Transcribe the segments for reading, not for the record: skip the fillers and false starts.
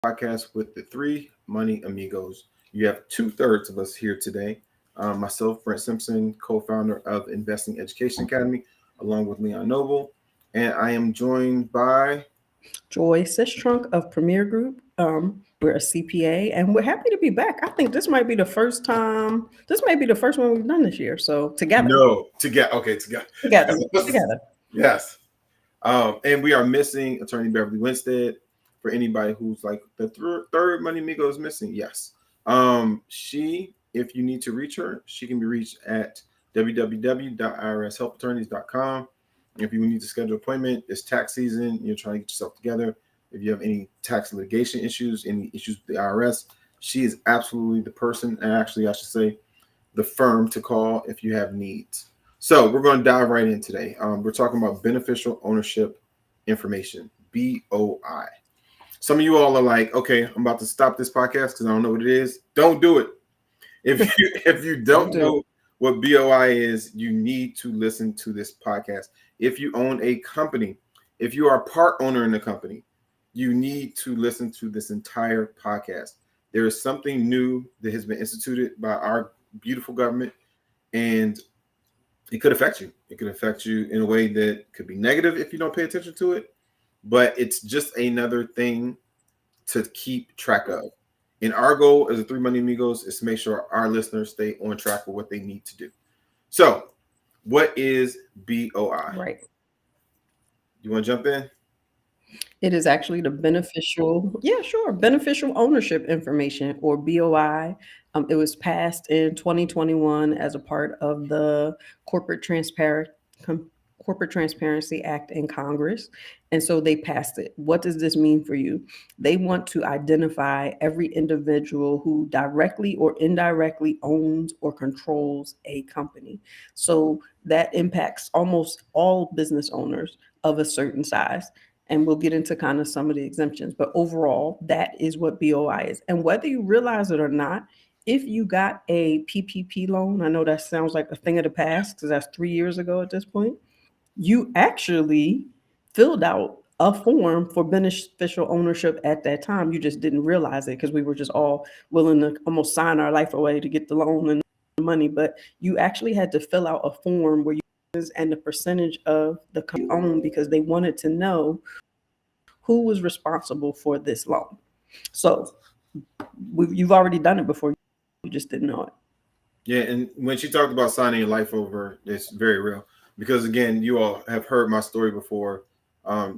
podcast with the three money amigos. You have two-thirds of us here today. Myself, Brent Simpson, co-founder of Investing Education Academy, along with Leon Noble. And I am joined by Joy Sistrunk of Premier Group. We're a CPA and we're happy to be back. I think this might be the first time, this might be the first one we've done this year. So together. No, together. Okay, together. Together. Yes. And we are missing Attorney Beverly Winstead. For anybody who's like the third money amigo is missing, yes. If you need to reach her, she can be reached at www.irshelpattorneys.com. If you need to schedule an appointment, it's tax season, you're trying to get yourself together. If you have any tax litigation issues, any issues with the IRS, she is absolutely the person, and actually I should say the firm to call if you have needs. So we're going to dive right in today. We're talking about beneficial ownership information, BOI. Some of you all are like, okay, I'm about to stop this podcast because I don't know what it is. Don't do it. If you don't know what BOI is, you need to listen to this podcast. If you own a company, if you are a part owner in the company, you need to listen to this entire podcast. There is something new that has been instituted by our beautiful government, and it could affect you. It could affect you in a way that could be negative if you don't pay attention to it, but it's just another thing to keep track of. And our goal as the Three Money Amigos is to make sure our listeners stay on track with what they need to do. So, what is BOI? Right. You want to jump in? It is actually the beneficial ownership information, or BOI. It was passed in 2021 as a part of the Corporate Transparency Act in Congress. And so they passed it. What does this mean for you? They want to identify every individual who directly or indirectly owns or controls a company. So that impacts almost all business owners of a certain size. And we'll get into kind of some of the exemptions. But overall, that is what BOI is. And whether you realize it or not, if you got a PPP loan, I know that sounds like a thing of the past because that's 3 years ago at this point, you actually filled out a form for beneficial ownership at that time. You just didn't realize it because we were just all willing to almost sign our life away to get the loan and the money. But you actually had to fill out a form where you and the percentage of the company you own because they wanted to know who was responsible for this loan. So you've already done it before. You just didn't know it. Yeah, and when she talked about signing your life over, it's very real. Because again, you all have heard my story before.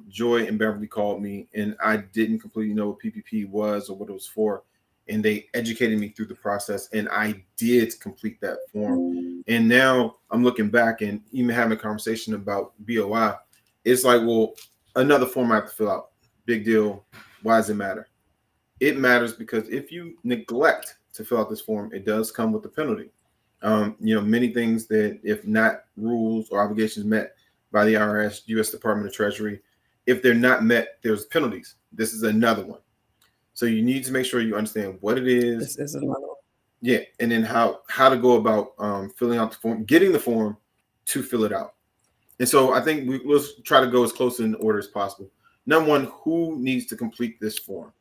Joy and Beverly called me, and I didn't completely know what PPP was or what it was for, and they educated me through the process, and I did complete that form. And now I'm looking back and even having a conversation about BOI. It's like, well, another form I have to fill out. Big deal. Why does it matter? It matters because if you neglect to fill out this form, it does come with a penalty. Many things that if not rules or obligations met by the IRS, U.S. Department of Treasury, if they're not met, there's penalties. This is another one. So you need to make sure you understand what it is. This is another one. Yeah, and then how to go about filling out the form, getting the form to fill it out. And so I think we'll try to go as close in order as possible. Number one, who needs to complete this form?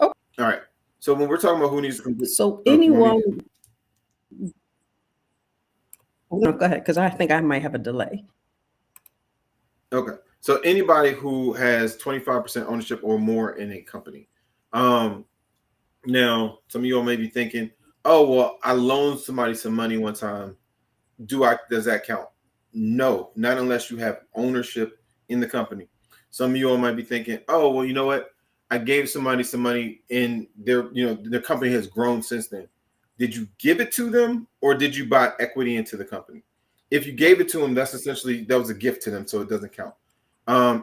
Oh, all right. So when we're talking about who needs to complete, so anyone. No, go ahead, because I think I might have a delay. Okay. So anybody who has 25% ownership or more in a company. Now, some of you all may be thinking, oh, well, I loaned somebody some money one time. Does that count? No, not unless you have ownership in the company. Some of you all might be thinking, oh, well, you know what? I gave somebody some money and their company has grown since then. Did you give it to them or did you buy equity into the company? If you gave it to them, that was a gift to them, so it doesn't count.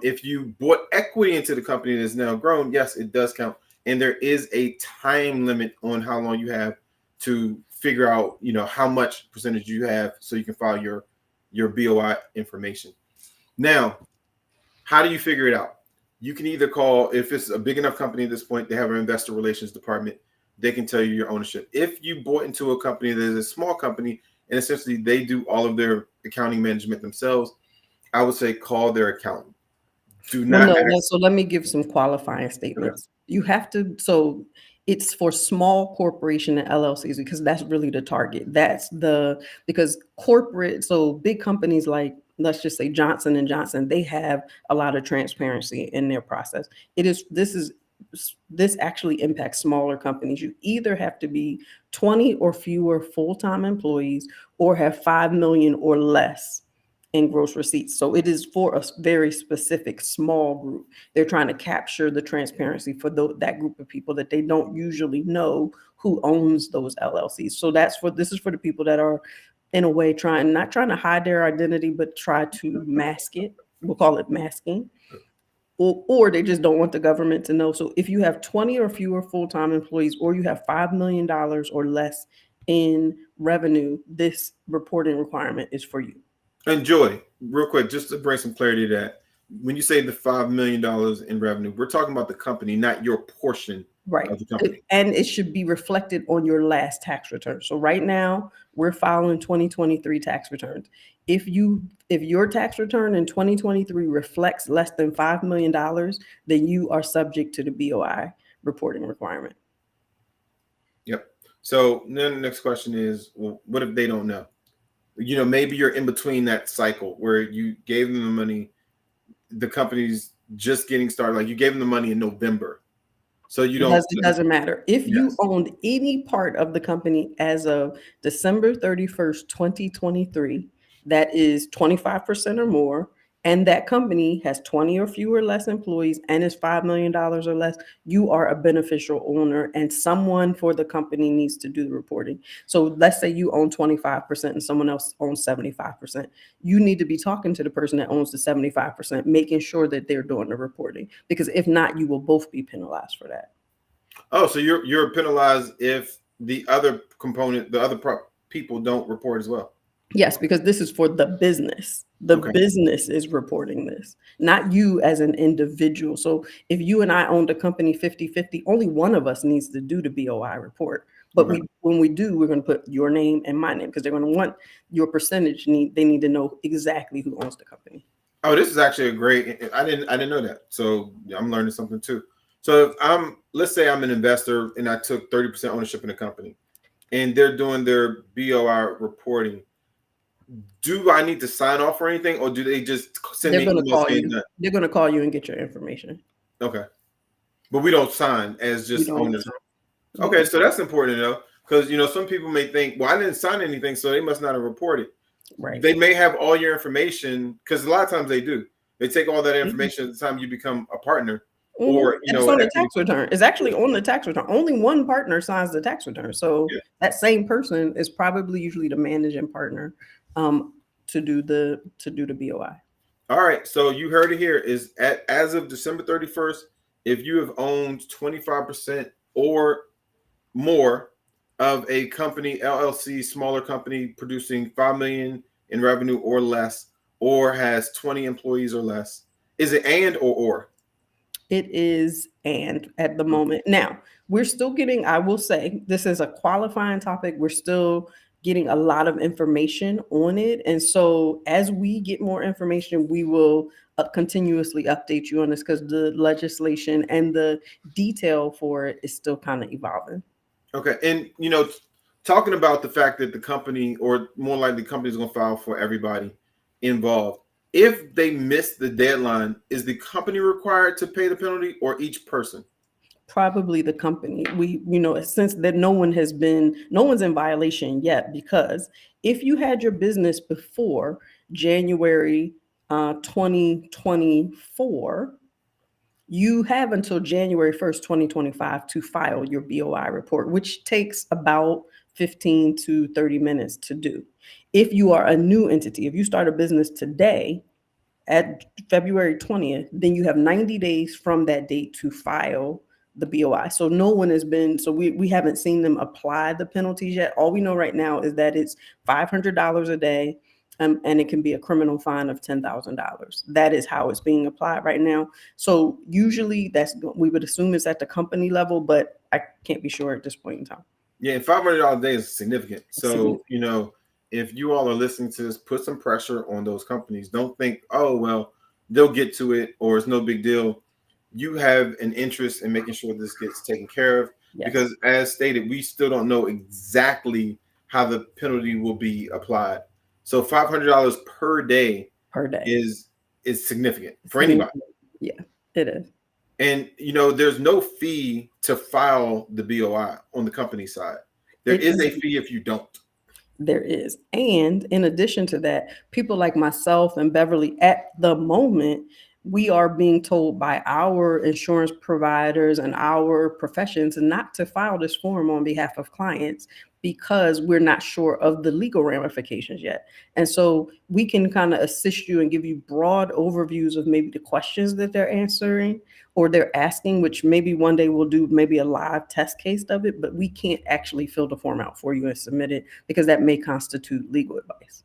If you bought equity into the company that is now grown, yes, it does count. And there is a time limit on how long you have to figure out, how much percentage you have so you can file your BOI information. Now, how do you figure it out? You can either call, if it's a big enough company at this point, they have an investor relations department. They can tell you your ownership. If you bought into a company that is a small company and essentially they do all of their accounting management themselves, I would say call their accountant. Do not. So let me give some qualifying statements. You have to, so it's for small corporation and LLCs because that's really the target. Because corporate, so big companies like, let's just say Johnson and Johnson, they have a lot of transparency in their process. This actually impacts smaller companies. You either have to be 20 or fewer full-time employees or have 5 million or less in gross receipts. So it is for a very specific small group. They're trying to capture the transparency for that group of people that they don't usually know who owns those LLCs. So this is for the people that are in a way not trying to hide their identity, but try to mask it. We'll call it masking. Or they just don't want the government to know. So if you have 20 or fewer full-time employees, or you have $5 million or less in revenue, this reporting requirement is for you. And Joy, real quick, just to bring some clarity to that, when you say the $5 million in revenue, we're talking about the company, not your portion Right. of the company. And it should be reflected on your last tax return. So right now, we're filing 2023 tax returns. If your tax return in 2023 reflects less than $5 million, then you are subject to the BOI reporting requirement. Yep. So then the next question is, well, what if they don't know? Maybe you're in between that cycle where you gave them the money, the company's just getting started. Like you gave them the money in November. So you don't. It doesn't matter. If you Yes. owned any part of the company as of December 31st, 2023, that is 25% or more, and that company has 20 or fewer less employees and is $5 million or less, you are a beneficial owner, and someone for the company needs to do the reporting. So let's say you own 25% and someone else owns 75%. You need to be talking to the person that owns the 75%, making sure that they're doing the reporting, because if not, you will both be penalized for that. Oh, so you're penalized if the other component, people don't report as well. Yes, because this is for the business. The Okay. business is reporting this, not you as an individual. So if you and I owned a company 50-50, only one of us needs to do the BOI report. But Okay. when we do, we're going to put your name and my name because they're going to want your percentage. They need to know exactly who owns the company. Oh, this is actually a great. I didn't know that. So I'm learning something too. So if let's say I'm an investor and I took 30% ownership in a company, and they're doing their BOI reporting, do I need to sign off or anything, or do they just send They're me an going to email call saying you. that? They're going to call you and get your information. Okay, but we don't sign as You just don't owners. sign. Okay, so that's important to know because some people may think, well, I didn't sign anything, so they must not have reported. Right. They may have all your information because a lot of times they do. They take all that information at the time you become a partner, or And it's on the tax return. It's actually on the tax return. Only one partner signs the tax return. So that same person is probably usually the managing partner to do the BOI. All right. So you heard it here. As of December 31st, if you have owned 25% or more of a company, LLC, smaller company producing 5 million in revenue or less, or has 20 employees or less, is it and or? It is and at the moment. Now, we're still getting, I will say, this is a qualifying topic. We're still getting a lot of information on it. And so as we get more information, we will continuously update you on this because the legislation and the detail for it is still kind of evolving. Okay. And, talking about the fact that the company, or more likely the company, is going to file for everybody involved. If they miss the deadline, is the company required to pay the penalty or each person? Probably the company. Since that no one's in violation yet, because if you had your business before January 2024, you have until January 1st, 2025 to file your BOI report, which takes about 15 to 30 minutes to do. If you are a new entity, if you start a business today at February 20th, then you have 90 days from that date to file the BOI. So we haven't seen them apply the penalties yet. All we know right now is that it's $500 a day, and it can be a criminal fine of $10,000. That is how it's being applied right now. So usually we would assume it's at the company level, but I can't be sure at this point in time. Yeah, and $500 a day is significant. So, if you all are listening to this, put some pressure on those companies. Don't think, oh, well, they'll get to it or it's no big deal. you have an interest in making sure this gets taken care of, Yes. because as stated, we still don't know exactly how the penalty will be applied. So $500 per day Per day. is significant for anybody. Yeah, it is. And there's no fee to file the BOI on the company side. There It is a is. fee if you don't. There is. And in addition to that, people like myself and Beverly, at the moment, we are being told by our insurance providers and our professions not to file this form on behalf of clients because we're not sure of the legal ramifications yet. And so we can kind of assist you and give you broad overviews of maybe the questions that they're answering or they're asking, which maybe one day we'll do maybe a live test case of it, but we can't actually fill the form out for you and submit it because that may constitute legal advice.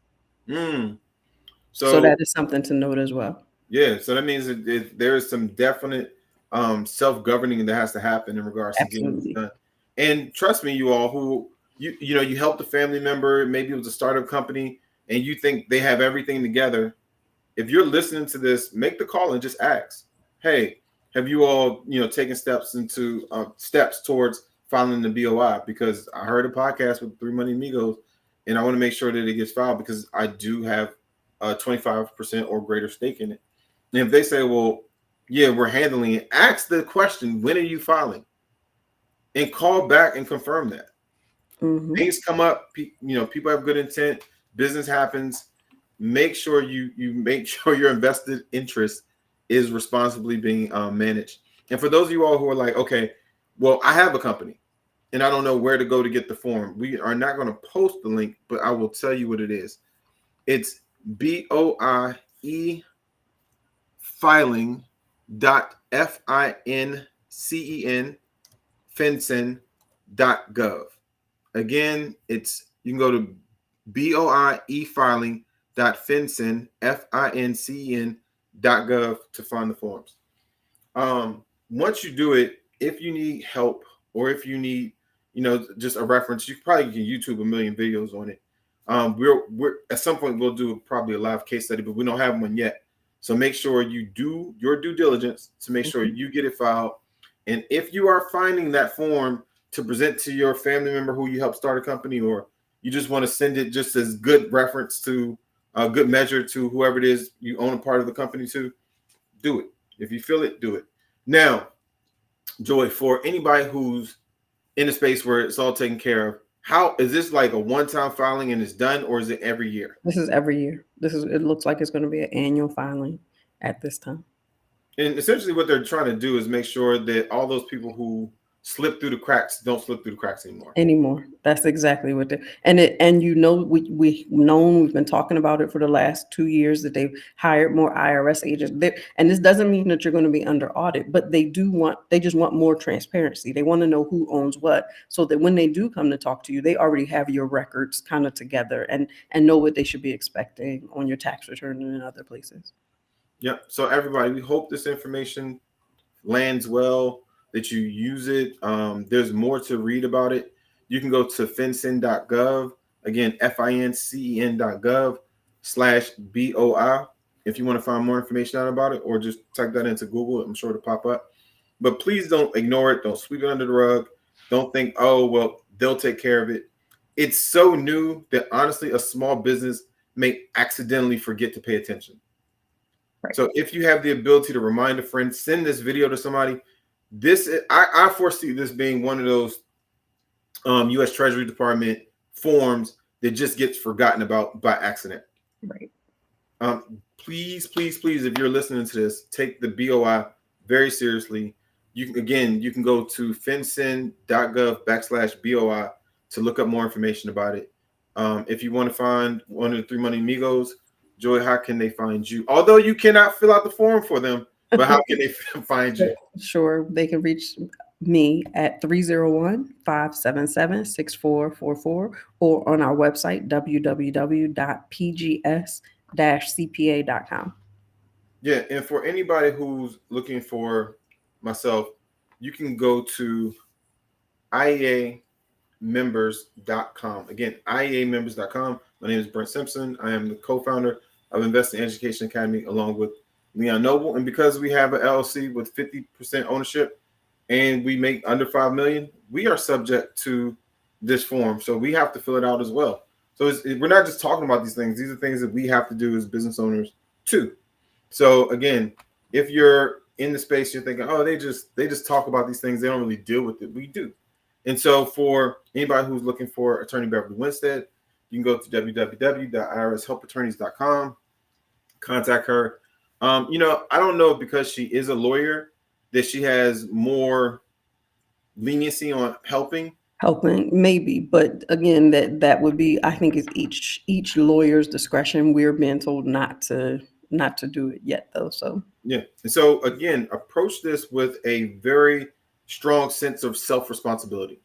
So that is something to note as well. Yeah, so that means that there is some definite self-governing that has to happen in regards to getting this done. And trust me, you all who you helped a family member, maybe it was a startup company, and you think they have everything together. If you're listening to this, make the call and just ask, hey, have you all taken steps towards filing the BOI? Because I heard a podcast with Three Money Amigos, and I want to make sure that it gets filed because I do have a 25% or greater stake in it. And if they say, well, yeah, we're handling it, ask the question, when are you filing? And call back and confirm that. Things come up, people have good intent, business happens. Make sure you make sure your invested interest is responsibly being managed. And for those of you all who are like, okay, well, I have a company and I don't know where to go to get the form. We are not going to post the link, but I will tell you what it is. It's BOIE filing.fincen FinCEN.gov. Again, you can go to BOIE-filing.FinCEN.gov to find the forms. Once you do it, if you need help or if you need, just a reference, you probably can YouTube a million videos on it. We're at some point we'll do probably a live case study, but we don't have one yet. So make sure you do your due diligence to make sure you get it filed. And if you are finding that form to present to your family member who you helped start a company, or you just want to send it just as good reference to a good measure to whoever it is you own a part of the company to, do it. If you feel it, do it. Now, Joy, for anybody who's in a space where it's all taken care of, how is this like a one-time filing and it's done, or is it every year? This is every year. It looks like it's going to be an annual filing at this time. And essentially what they're trying to do is make sure that all those people who slip through the cracks don't slip through the cracks anymore. That's exactly what we've been talking about it for the last 2 years that they've hired more IRS agents there. And this doesn't mean that you're going to be under audit, but they just want more transparency. They want to know who owns what, so that when they do come to talk to you, they already have your records kind of together and know what they should be expecting on your tax return and in other places. Yeah. So everybody, we hope this information lands well, that you use it. There's more to read about it. You can go to FinCEN.gov. Again, FINCEN.gov/BOI if you want to find more information out about it, or just type that into Google. I'm sure it'll pop up. But please don't ignore it. Don't sweep it under the rug. Don't think, oh, well, they'll take care of it. It's so new that honestly, a small business may accidentally forget to pay attention. Right. So if you have the ability to remind a friend, send this video to somebody. I foresee this being one of those U.S. Treasury Department forms that just gets forgotten about by accident. Right. Please, if you're listening to this, take the BOI very seriously. You can go to FinCEN.gov/BOI to look up more information about it. If you want to find one of the Three Money Amigos, Joy, how can they find you? Although you cannot fill out the form for them, but how can they find you? Sure. They can reach me at 301-577-6444 or on our website, www.pgs-cpa.com. Yeah. And for anybody who's looking for myself, you can go to IEAmembers.com. Again, IEAmembers.com. My name is Brent Simpson. I am the co-founder of Investing Education Academy, along with Leon Noble. And because we have an LLC with 50% ownership and we make under 5 million, we are subject to this form. So we have to fill it out as well. So we're not just talking about these things. These are things that we have to do as business owners too. So again, if you're in the space, you're thinking, oh, they just talk about these things. They don't really deal with it. We do. And so for anybody who's looking for Attorney Beverly Winstead, you can go to www.irshelpattorneys.com, contact her. I don't know if because she is a lawyer that she has more leniency on helping. Maybe, but again, that would be, I think, is each lawyer's discretion. We're being told not to do it yet, though. So yeah, and so again, approach this with a very strong sense of self-responsibility.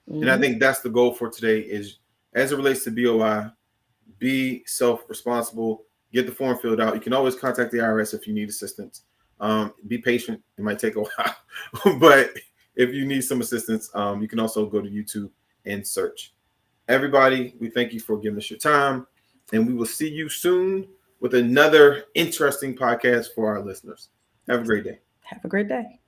And I think that's the goal for today is, as it relates to BOI, be self-responsible, get the form filled out. You can always contact the IRS if you need assistance. Be patient. It might take a while, but if you need some assistance, you can also go to YouTube and search. Everybody, we thank you for giving us your time, and we will see you soon with another interesting podcast for our listeners. Have a great day. have a great day.